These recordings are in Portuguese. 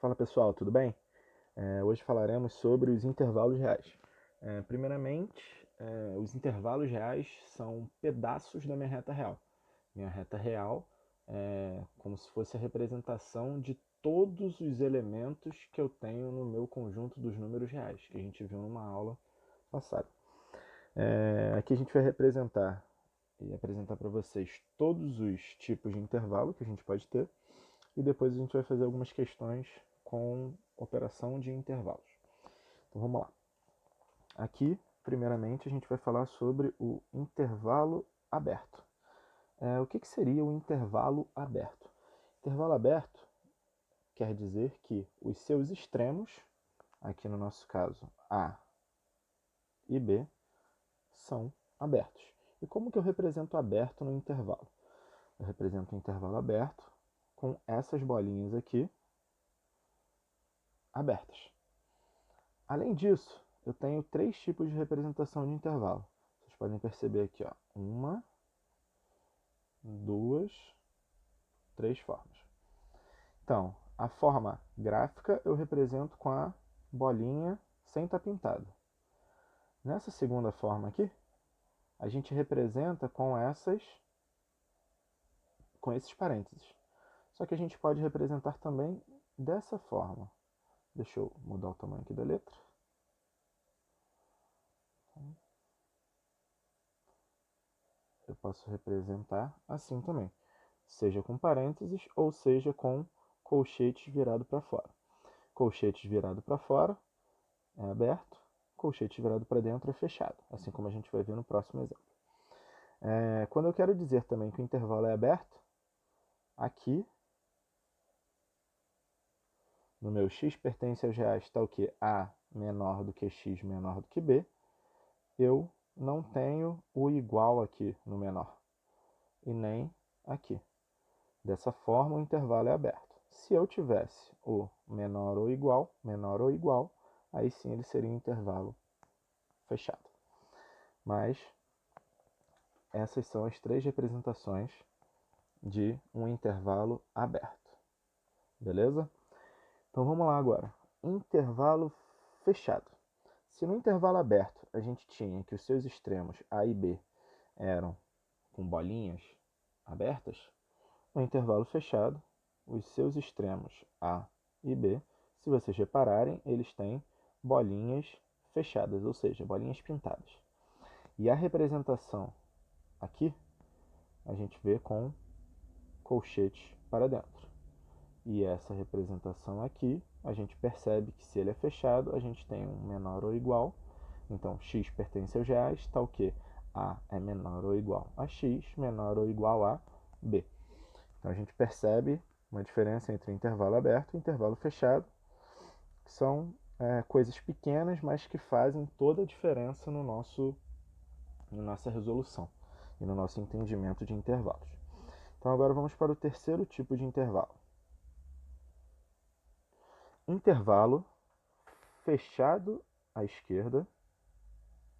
Fala pessoal, tudo bem? Hoje falaremos sobre os intervalos reais. Primeiramente, os intervalos reais são pedaços da minha reta real. Minha reta real é como se fosse a representação de todos os elementos que eu tenho no meu conjunto dos números reais, que a gente viu numa aula passada. Aqui a gente vai representar e apresentar para vocês todos os tipos de intervalo que a gente pode ter, e depois a gente vai fazer algumas questões com operação de intervalos. Então vamos lá. Aqui, primeiramente, a gente vai falar sobre o intervalo aberto. O que seria o intervalo aberto? Intervalo aberto quer dizer que os seus extremos, aqui no nosso caso A e B, são abertos. E como que eu represento aberto no intervalo? Eu represento o intervalo aberto com essas bolinhas aqui abertas. Além disso, eu tenho três tipos de representação de intervalo. Vocês podem perceber aqui, ó, uma, duas, três formas. Então, a forma gráfica eu represento com a bolinha sem estar pintado. Nessa segunda forma aqui, a gente representa com esses parênteses. Só que a gente pode representar também dessa forma. Deixa eu mudar o tamanho aqui da letra. Eu posso representar assim também, seja com parênteses ou seja com colchetes virado para fora. Colchetes virado para fora é aberto, colchete virado para dentro é fechado, assim como a gente vai ver no próximo exemplo. Quando eu quero dizer também que o intervalo é aberto, aqui no meu x pertence aos reais está o que? A menor do que x menor do que b, eu não tenho o igual aqui no menor e nem aqui. Dessa forma, o intervalo é aberto. Se eu tivesse o menor ou igual, aí sim ele seria um intervalo fechado. Mas essas são as três representações de um intervalo aberto. Beleza? Então vamos lá agora. Intervalo fechado. Se no intervalo aberto a gente tinha que os seus extremos A e B eram com bolinhas abertas, no intervalo fechado, os seus extremos A e B, se vocês repararem, eles têm bolinhas fechadas, ou seja, bolinhas pintadas. E a representação aqui, a gente vê com colchetes para dentro. E essa representação aqui, a gente percebe que se ele é fechado, a gente tem um menor ou igual. Então, x pertence aos reais, está o quê? A é menor ou igual a x, menor ou igual a b. Então, a gente percebe uma diferença entre intervalo aberto e intervalo fechado, que são coisas pequenas, mas que fazem toda a diferença na nossa resolução e no nosso entendimento de intervalos. Então, agora vamos para o terceiro tipo de intervalo. Intervalo fechado à esquerda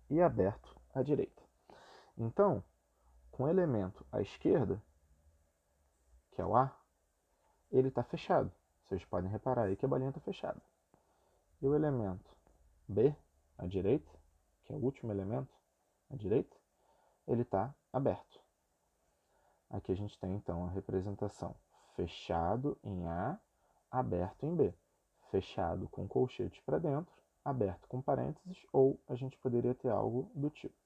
e aberto à direita. Então, com o elemento à esquerda, que é o A, ele está fechado. Vocês podem reparar aí que a bolinha está fechada. E o elemento B, à direita, que é o último elemento à direita, ele está aberto. Aqui a gente tem então a representação fechado em A, aberto em B. Fechado com colchete para dentro, aberto com parênteses, ou a gente poderia ter algo do tipo.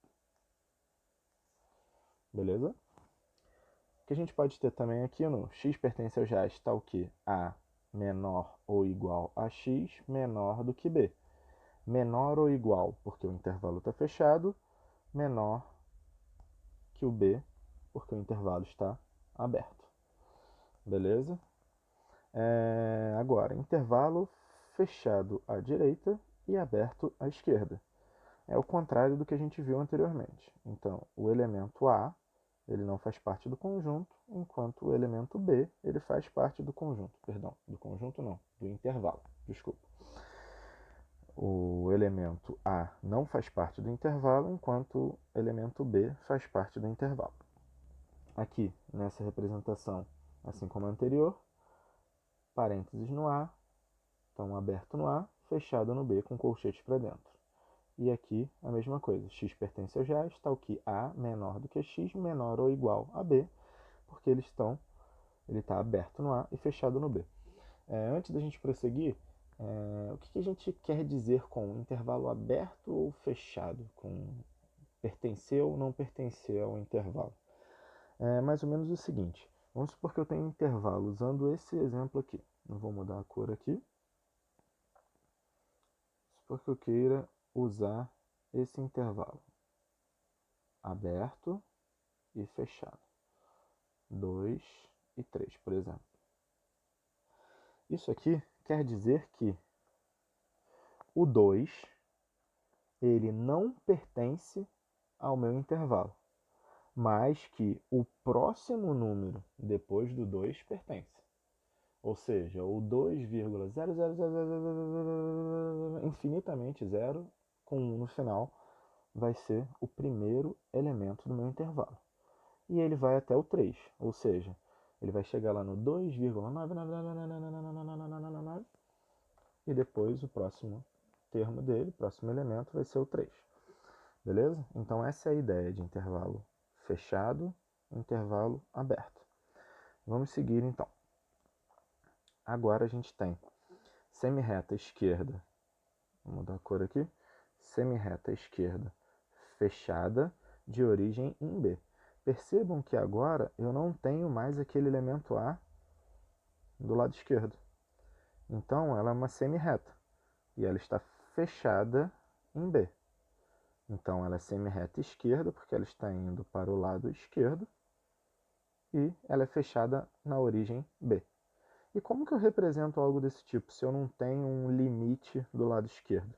Beleza? O que a gente pode ter também aqui no x pertence aos reais está o que? A menor ou igual a x menor do que b. Menor ou igual porque o intervalo está fechado, menor que o b porque o intervalo está aberto. Beleza? Agora, intervalo fechado à direita e aberto à esquerda. É o contrário do que a gente viu anteriormente. Então, o elemento A ele não faz parte do conjunto, enquanto o elemento B ele faz parte do conjunto. Perdão, do conjunto não, do intervalo. Desculpa. O elemento A não faz parte do intervalo, enquanto o elemento B faz parte do intervalo. Aqui, nessa representação, assim como a anterior, parênteses no A, Então, aberto no A, fechado no B, com colchetes para dentro. E aqui a mesma coisa, x pertence aos reais, tal que A menor do que x, menor ou igual a B, porque ele está aberto no A e fechado no B. Antes da gente prosseguir, o que a gente quer dizer com intervalo aberto ou fechado? Com pertencer ou não pertencer ao intervalo? É mais ou menos o seguinte, vamos supor que eu tenho um intervalo usando esse exemplo aqui. Não vou mudar a cor aqui. Supor que eu queira usar esse intervalo aberto e fechado. 2 e 3, por exemplo. Isso aqui quer dizer que o 2 ele não pertence ao meu intervalo, mas que o próximo número depois do 2 pertence. Ou seja, o 2,00000 infinitamente zero com 1 no final vai ser o primeiro elemento do meu intervalo. E ele vai até o 3, ou seja, ele vai chegar lá no 2,9 e depois o próximo termo dele, o próximo elemento vai ser o 3. Beleza? Então essa é a ideia de intervalo fechado, intervalo aberto. Vamos seguir então. Agora a gente tem semirreta esquerda, vou mudar a cor aqui, semirreta esquerda fechada de origem em B. Percebam que agora eu não tenho mais aquele elemento A do lado esquerdo. Então ela é uma semirreta e ela está fechada em B. Então ela é semirreta esquerda porque ela está indo para o lado esquerdo e ela é fechada na origem B. E como que eu represento algo desse tipo se eu não tenho um limite do lado esquerdo?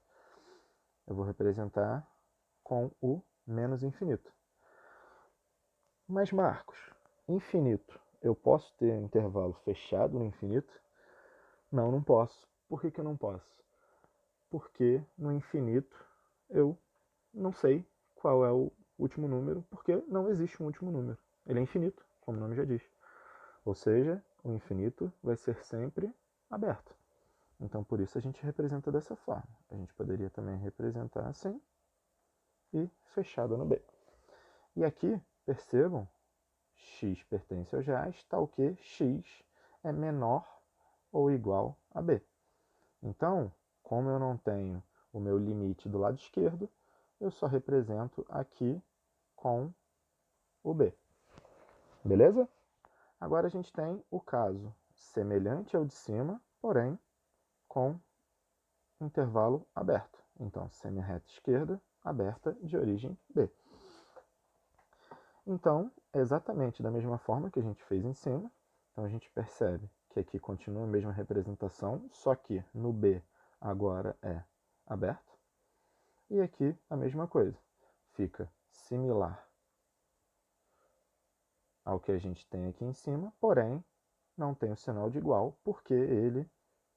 Eu vou representar com o menos infinito. Mas Marcos, infinito, eu posso ter um intervalo fechado no infinito? Não, não posso. Por que eu não posso? Porque no infinito eu não sei qual é o último número, porque não existe um último número. Ele é infinito, como o nome já diz. Ou seja, o infinito vai ser sempre aberto. Então, por isso a gente representa dessa forma. A gente poderia também representar assim e fechado no B. E aqui, percebam, x pertence aos reais, tal que x é menor ou igual a B. Então, como eu não tenho o meu limite do lado esquerdo, eu só represento aqui com o B. Beleza? Agora a gente tem o caso semelhante ao de cima, porém com intervalo aberto. Então, semirreta esquerda aberta de origem B. Então, é exatamente da mesma forma que a gente fez em cima. Então, a gente percebe que aqui continua a mesma representação, só que no B agora é aberto. E aqui a mesma coisa. Fica similar ao que a gente tem aqui em cima, porém não tem o sinal de igual, porque ele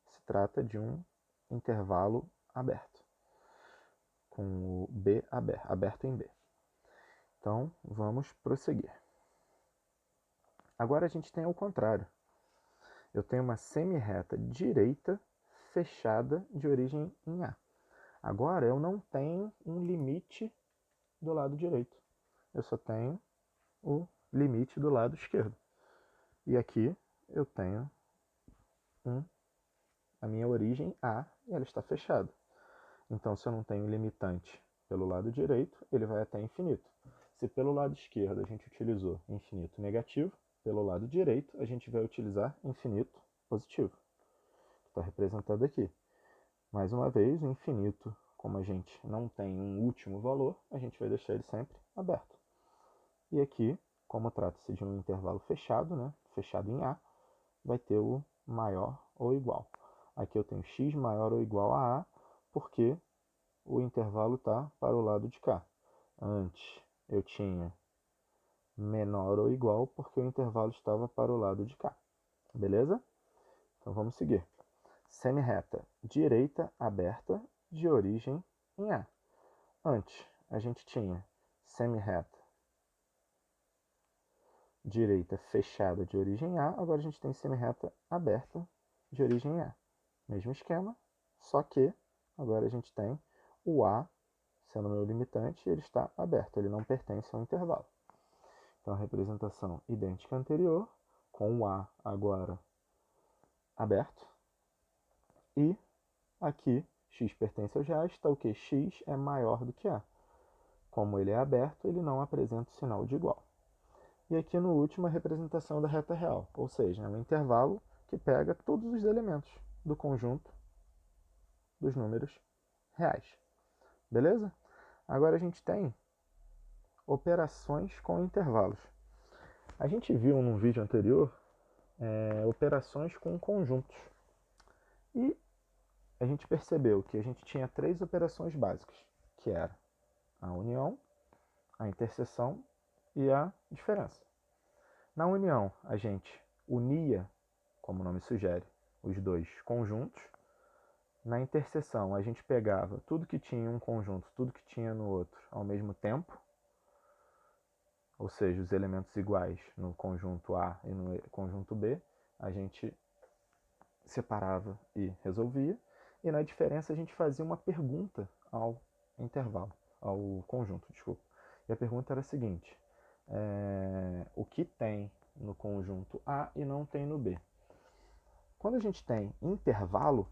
se trata de um intervalo aberto, com o B aberto em B. Então, vamos prosseguir. Agora a gente tem o contrário. Eu tenho uma semirreta direita fechada de origem em A. Agora eu não tenho um limite do lado direito. Eu só tenho o limite do lado esquerdo. E aqui eu tenho a minha origem A e ela está fechada. Então, se eu não tenho limitante pelo lado direito, ele vai até infinito. Se pelo lado esquerdo a gente utilizou infinito negativo, pelo lado direito a gente vai utilizar infinito positivo, que está representado aqui. Mais uma vez, o infinito, como a gente não tem um último valor, a gente vai deixar ele sempre aberto. E aqui, como trata-se de um intervalo fechado, né, fechado em A, vai ter o maior ou igual. Aqui eu tenho x maior ou igual a A, porque o intervalo está para o lado de cá. Antes eu tinha menor ou igual, porque o intervalo estava para o lado de cá. Beleza? Então vamos seguir. Semirreta direita aberta de origem em A. Antes a gente tinha semirreta direita fechada de origem A, agora a gente tem semirreta aberta de origem A. Mesmo esquema, só que agora a gente tem o A sendo meu limitante, ele está aberto, ele não pertence ao intervalo. Então, a representação idêntica à anterior, com o A agora aberto, e aqui x pertence aos reais, está o que? X é maior do que A. Como ele é aberto, ele não apresenta o sinal de igual. E aqui no último a representação da reta real, ou seja, é um intervalo que pega todos os elementos do conjunto dos números reais. Beleza? Agora a gente tem operações com intervalos. A gente viu num vídeo anterior operações com conjuntos. E a gente percebeu que a gente tinha 3 operações básicas, que era a união, a interseção e a diferença. Na união, a gente unia, como o nome sugere, os dois conjuntos. Na interseção, a gente pegava tudo que tinha em um conjunto, tudo que tinha no outro ao mesmo tempo, ou seja, os elementos iguais no conjunto A e no conjunto B, a gente separava e resolvia. E na diferença, a gente fazia uma pergunta ao intervalo, ao conjunto, desculpa. E a pergunta era a seguinte: o que tem no conjunto A e não tem no B? Quando a gente tem intervalo,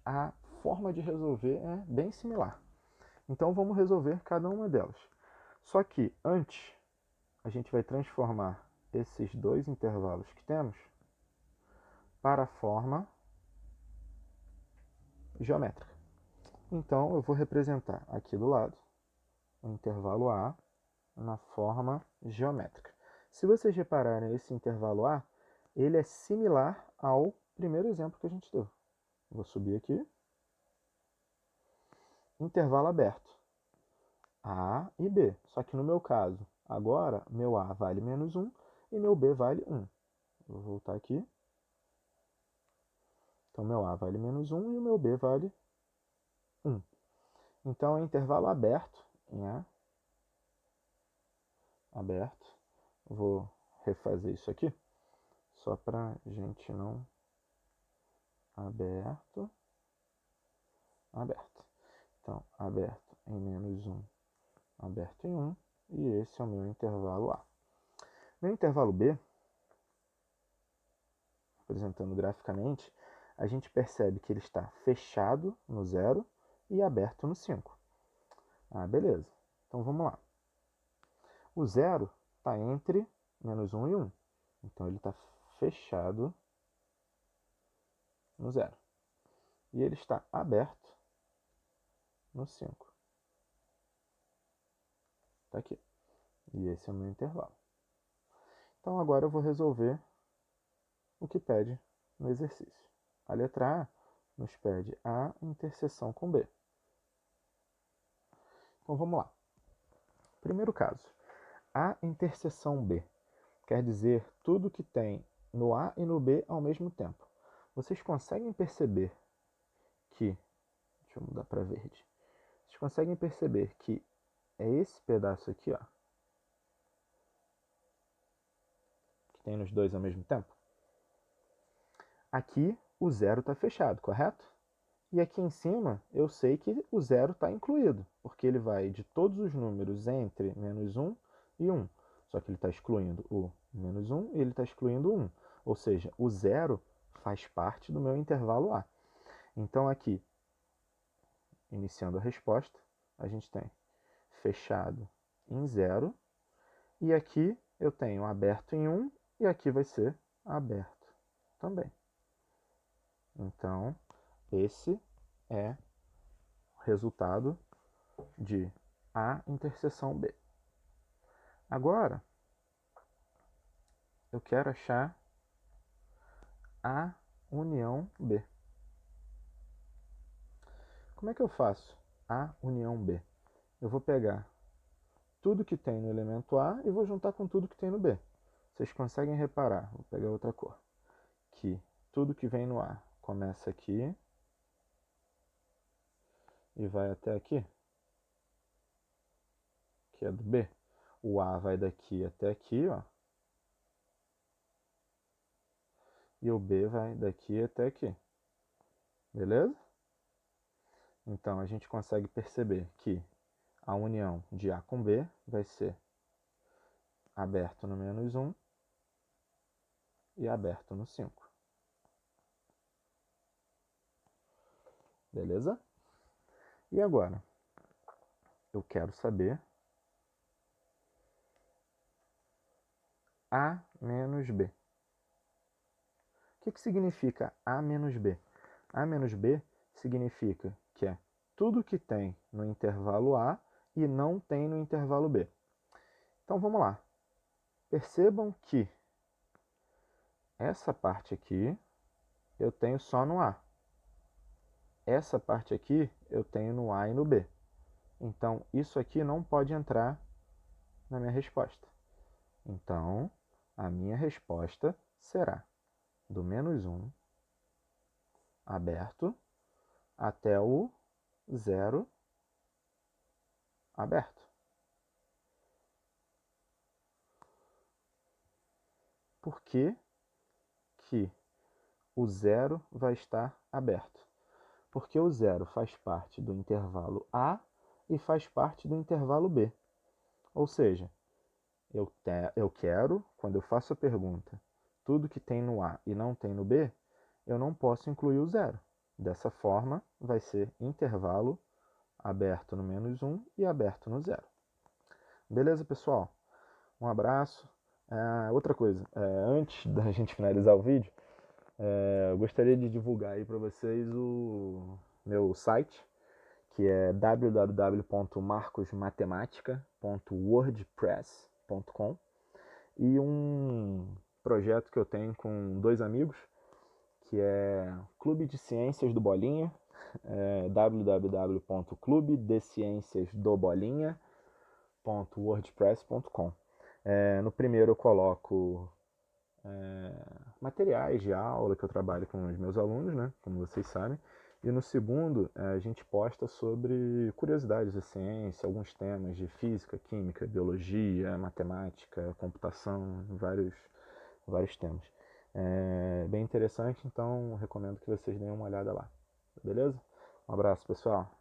a forma de resolver é bem similar. Então vamos resolver cada uma delas. Só que antes, a gente vai transformar esses dois intervalos que temos para a forma geométrica. Então eu vou representar aqui do lado o intervalo A na forma geométrica. Se vocês repararem esse intervalo A, ele é similar ao primeiro exemplo que a gente deu. Vou subir aqui. Intervalo aberto. A e B. Só que no meu caso, agora, meu A vale menos 1 e meu B vale 1. Vou voltar aqui. Então, meu A vale menos 1 e o meu B vale 1. Então, é intervalo aberto em A. Aberto. Vou refazer isso aqui, só para a gente não... Aberto. Aberto. Então, aberto em menos 1, aberto em 1. E esse é o meu intervalo A. Meu intervalo B, representando graficamente, a gente percebe que ele está fechado no 0 e aberto no 5. Ah, beleza. Então vamos lá. O 0 está entre menos 1 e 1. Então ele está fechado no 0. E ele está aberto no 5. Está aqui. E esse é o meu intervalo. Então agora eu vou resolver o que pede no exercício. A letra A nos pede A interseção com B. Então vamos lá. Primeiro caso, A interseção B. Quer dizer tudo que tem no A e no B ao mesmo tempo. Vocês conseguem perceber que... Deixa eu mudar para verde. Vocês conseguem perceber que é esse pedaço aqui, ó, que tem nos dois ao mesmo tempo? Aqui o 0 está fechado, correto? E aqui em cima eu sei que o 0 está incluído, porque ele vai de todos os números entre menos 1 e 1. Só que ele está excluindo o menos 1 e ele está excluindo o 1. Ou seja, o 0 faz parte do meu intervalo A. Então aqui, iniciando a resposta, a gente tem fechado em 0. E aqui eu tenho aberto em 1 e aqui vai ser aberto também. Então, esse é o resultado de A interseção B. Agora, eu quero achar A união B. Como é que eu faço A união B? Eu vou pegar tudo que tem no elemento A e vou juntar com tudo que tem no B. Vocês conseguem reparar, vou pegar outra cor, que tudo que vem no A começa aqui e vai até aqui, que é do B. O A vai daqui até aqui, ó. E o B vai daqui até aqui. Beleza? Então, a gente consegue perceber que a união de A com B vai ser aberto no -1 e aberto no 5. Beleza? E agora? Eu quero saber A menos B. O que significa A menos B? A menos B significa que é tudo que tem no intervalo A e não tem no intervalo B. Então vamos lá. Percebam que essa parte aqui eu tenho só no A. Essa parte aqui eu tenho no A e no B. Então isso aqui não pode entrar na minha resposta. Então a minha resposta será do -1 aberto até o 0 aberto. Por que que o 0 vai estar aberto? Porque o 0 faz parte do intervalo A e faz parte do intervalo B. Ou seja, eu quero, quando eu faço a pergunta, tudo que tem no A e não tem no B, eu não posso incluir o 0. Dessa forma, vai ser intervalo aberto no -1 e aberto no 0. Beleza, pessoal? Um abraço. Outra coisa, antes da gente finalizar o vídeo, eu gostaria de divulgar aí para vocês o meu site, que é www.marcosmatematica.wordpress.com, e um projeto que eu tenho com 2 amigos, que é Clube de Ciências do Bolinha, www.clubedecienciasdobolinha.wordpress.com. No primeiro eu coloco materiais de aula que eu trabalho com os meus alunos, né, como vocês sabem. E no segundo, a gente posta sobre curiosidades da ciência, alguns temas de física, química, biologia, matemática, computação, vários temas. Bem interessante, então recomendo que vocês deem uma olhada lá. Beleza? Um abraço, pessoal.